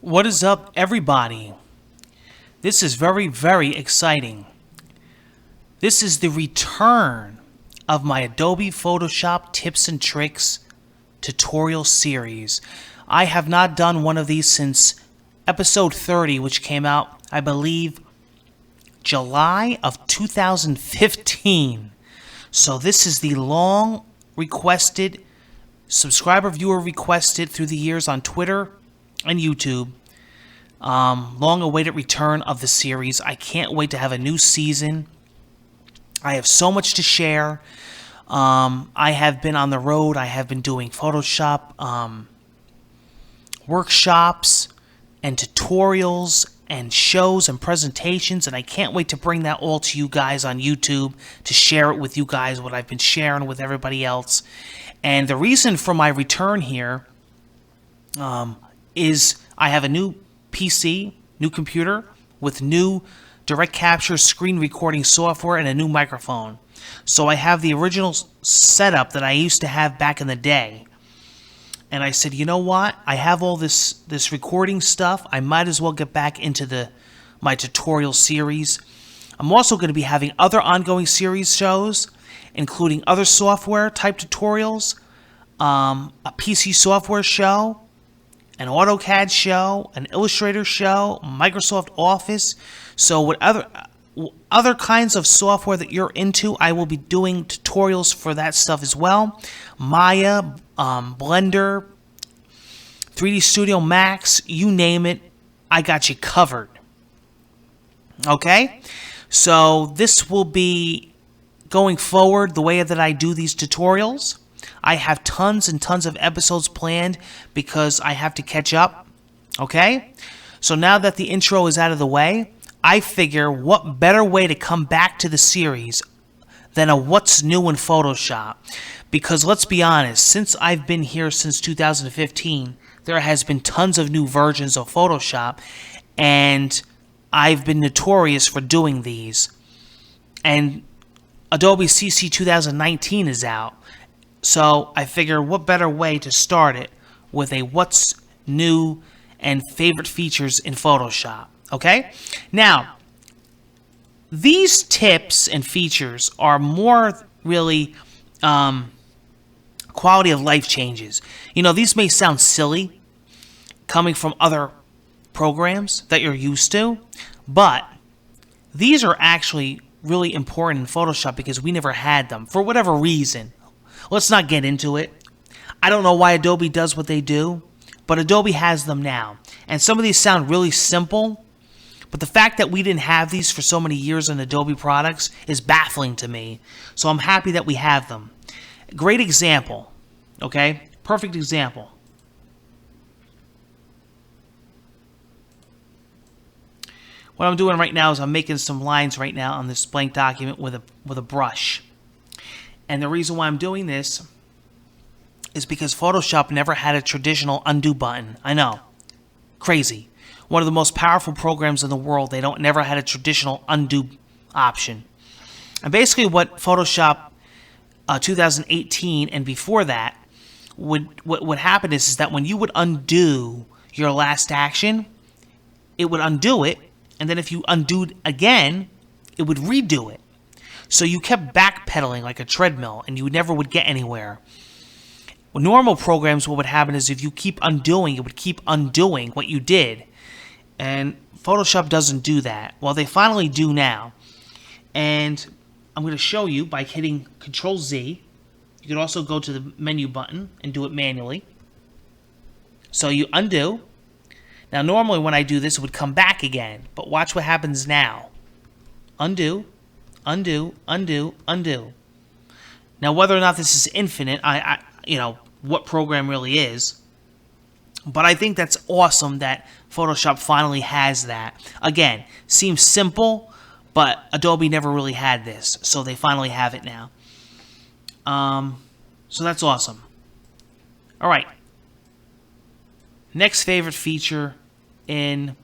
What is up, everybody? This is very, very exciting. This is the return of my Adobe Photoshop tips and tricks tutorial series. I have not done one of these since episode 30, which came out, I believe, July of 2015. So this is the long requested, subscriber viewer requested through the years on Twitter and YouTube. Long awaited return of the series. I can't wait to have a new season. I have so much to share. I have been on the road. I have been doing Photoshop workshops and tutorials and shows and presentations, and I can't wait to bring that all to you guys on YouTube, to share it with you guys, what I've been sharing with everybody else. And the reason for my return here is I have a new PC, new computer, with new direct capture screen recording software and a new microphone. So I have the original setup that I used to have back in the day. And I said, you know what? I have all this recording stuff. I might as well get back into my tutorial series. I'm also going to be having other ongoing series shows, including other software type tutorials, a PC software show, an AutoCAD show, an Illustrator show, Microsoft Office. So whatever other kinds of software that you're into, I will be doing tutorials for that stuff as well. Maya, Blender, 3D Studio Max, you name it, I got you covered. Okay? So this will be going forward the way that I do these tutorials. I have tons and tons of episodes planned because I have to catch up. Okay? So now that the intro is out of the way, I figure what better way to come back to the series than a what's new in Photoshop. Because let's be honest, since I've been here since 2015, there has been tons of new versions of Photoshop, and I've been notorious for doing these. And Adobe CC 2019 is out. So I figure what better way to start it with a what's new and favorite features in Photoshop. Okay? Now, these tips and features are more really quality of life changes. You know, these may sound silly coming from other programs that you're used to, but these are actually really important in Photoshop because we never had them for whatever reason. Let's not get into it. I don't know why Adobe does what they do, but Adobe has them now. And some of these sound really simple, but the fact that we didn't have these for so many years on Adobe products is baffling to me. So I'm happy that we have them. Great example, okay? Perfect example. What I'm doing right now is I'm making some lines right now on this blank document with a brush. And the reason why I'm doing this is because Photoshop never had a traditional undo button. I know. Crazy. One of the most powerful programs in the world, they never had a traditional undo option. And basically what Photoshop 2018 and before that would happen is that when you would undo your last action, it would undo it, and then if you undo again, it would redo it. So you kept backpedaling like a treadmill, and you never would get anywhere. With normal programs, what would happen is if you keep undoing, it would keep undoing what you did. And Photoshop doesn't do that. Well, they finally do now. And I'm going to show you by hitting Control-Z. You can also go to the menu button and do it manually. So you undo. Now, normally when I do this, it would come back again. But watch what happens now. Undo. Undo, undo, undo. Now, whether or not this is infinite, I you know, what program really is. But I think that's awesome that Photoshop finally has that. Again, seems simple, but Adobe never really had this. So they finally have it now. So that's awesome. All right. Next favorite feature in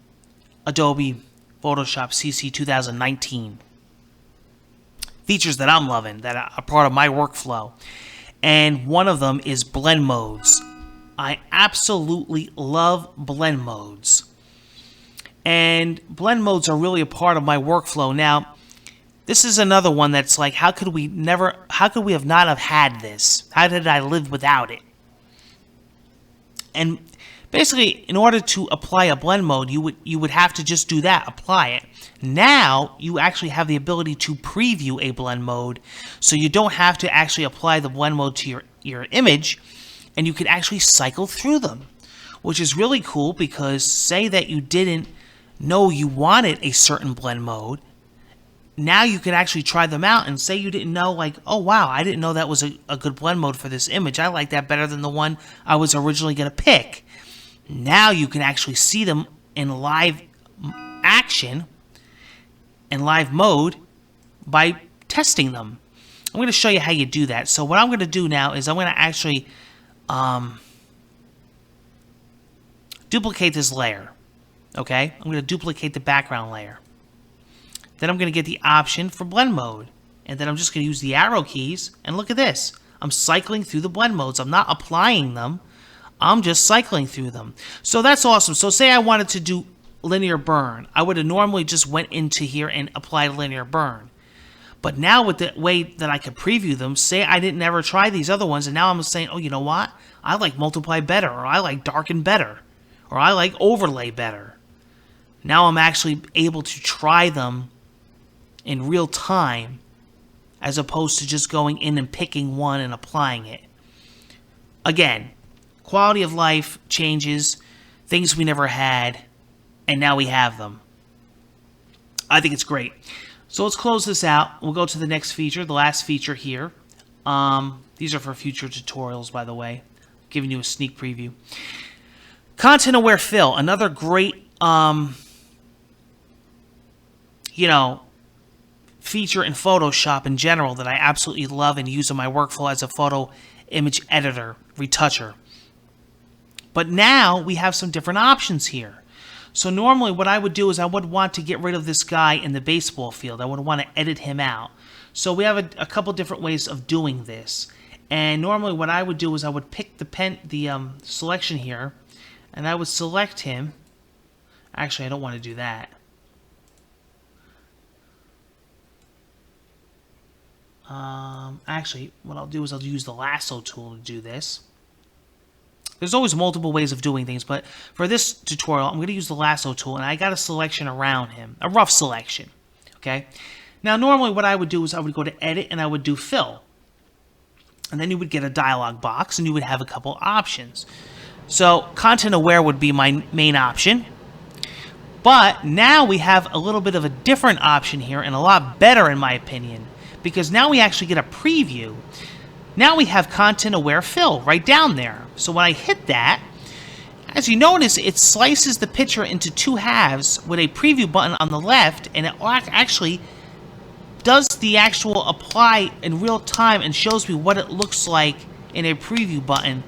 Adobe Photoshop CC 2019. Features that I'm loving, that are part of my workflow. And one of them is blend modes. I absolutely love blend modes. And blend modes are really a part of my workflow. Now, this is another one that's like, how could we have not have had this? How did I live without it? And basically, in order to apply a blend mode, you would have to just do that, apply it. Now, you actually have the ability to preview a blend mode, so you don't have to actually apply the blend mode to your image, and you can actually cycle through them, which is really cool because say that you didn't know you wanted a certain blend mode. Now you can actually try them out and say you didn't know, like, oh wow, I didn't know that was a good blend mode for this image. I like that better than the one I was originally going to pick. Now you can actually see them in live action and live mode by testing them. I'm going to show you how you do that. So what I'm going to do now is I'm going to actually duplicate this layer. Okay? I'm going to duplicate the background layer. Then I'm going to get the option for blend mode. And then I'm just going to use the arrow keys. And look at this. I'm cycling through the blend modes. I'm not applying them. I'm just cycling through them. So that's awesome. So say I wanted to do linear burn. I would have normally just went into here and applied linear burn. But now with the way that I could preview them, say I didn't ever try these other ones, and now I'm saying, oh, you know what? I like multiply better, or I like darken better, or I like overlay better. Now I'm actually able to try them in real time as opposed to just going in and picking one and applying it. Again, quality of life changes, things we never had, and now we have them. I think it's great. So let's close this out. We'll go to the next feature, the last feature here. These are for future tutorials, by the way. Giving you a sneak preview. Content-aware fill, another great feature in Photoshop in general that I absolutely love and use in my workflow as a photo image editor, retoucher. But now we have some different options here. So normally what I would do is I would want to get rid of this guy in the baseball field. I would want to edit him out. So we have a couple different ways of doing this. And normally what I would do is I would pick the selection here, and I would select him. Actually, I don't want to do that. Actually, what I'll do is I'll use the lasso tool to do this. There's always multiple ways of doing things, but for this tutorial, I'm going to use the lasso tool, and I got a selection around him, a rough selection, okay? Now, normally what I would do is I would go to Edit, and I would do Fill. And then you would get a dialog box, and you would have a couple options. So, Content Aware would be my main option. But now we have a little bit of a different option here, and a lot better in my opinion, because now we actually get a preview. Now we have Content Aware Fill right down there. So when I hit that, as you notice, it slices the picture into two halves with a preview button on the left, and it actually does the actual apply in real time and shows me what it looks like in a preview button.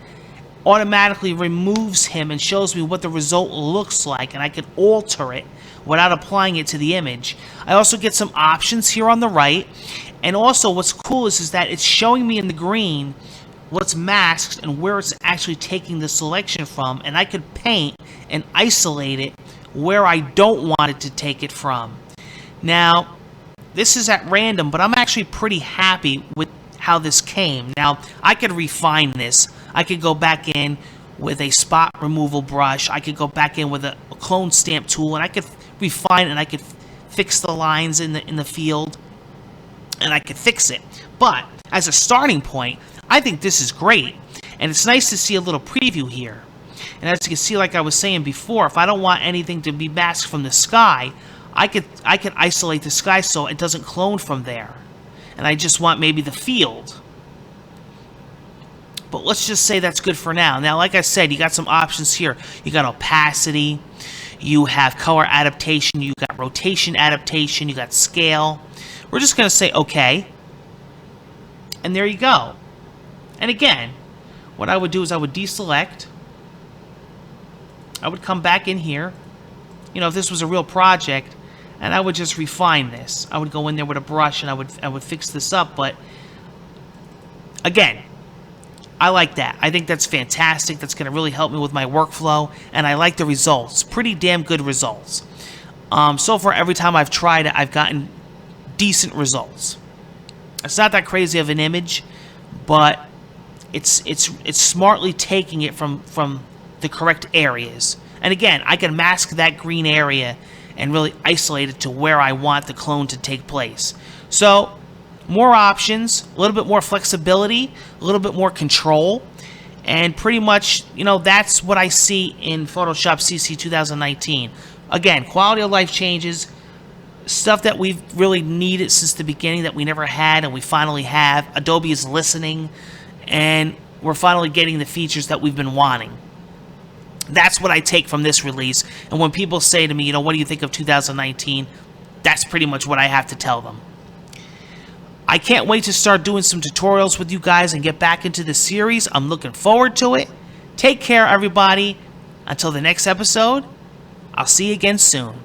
Automatically removes him and shows me what the result looks like, and I can alter it without applying it to the image. I also get some options here on the right, and also what's cool is that it's showing me in the green what's masked and where it's actually taking the selection from, and I could paint and isolate it where I don't want it to take it from. Now, this is at random, but I'm actually pretty happy with how this came. Now, I could refine this. I could go back in with a spot removal brush. I could go back in with a clone stamp tool, and I could refine it, and I could fix the lines in the field, and I could fix it. But as a starting point, I think this is great, and it's nice to see a little preview here. And as you can see, like I was saying before, if I don't want anything to be masked from the sky, I could isolate the sky so it doesn't clone from there, and I just want maybe the field. But let's just say that's good for now. Now, like I said, you got some options here. You got opacity, you have color adaptation, you got rotation adaptation, you got scale. We're just going to say OK. And there you go. And again, what I would do is I would deselect. I would come back in here. You know, if this was a real project, and I would just refine this. I would go in there with a brush and I would fix this up. But again, I like that. I think that's fantastic. That's going to really help me with my workflow, and I like the results. Pretty damn good results. So far, every time I've tried it, I've gotten decent results. It's not that crazy of an image, but it's smartly taking it from the correct areas. And again, I can mask that green area and really isolate it to where I want the clone to take place. So, more options, a little bit more flexibility, a little bit more control, and pretty much, that's what I see in Photoshop CC 2019. Again, quality of life changes, stuff that we've really needed since the beginning that we never had and we finally have. Adobe is listening, and we're finally getting the features that we've been wanting. That's what I take from this release. And when people say to me, what do you think of 2019? That's pretty much what I have to tell them. I can't wait to start doing some tutorials with you guys and get back into the series. I'm looking forward to it. Take care, everybody. Until the next episode, I'll see you again soon.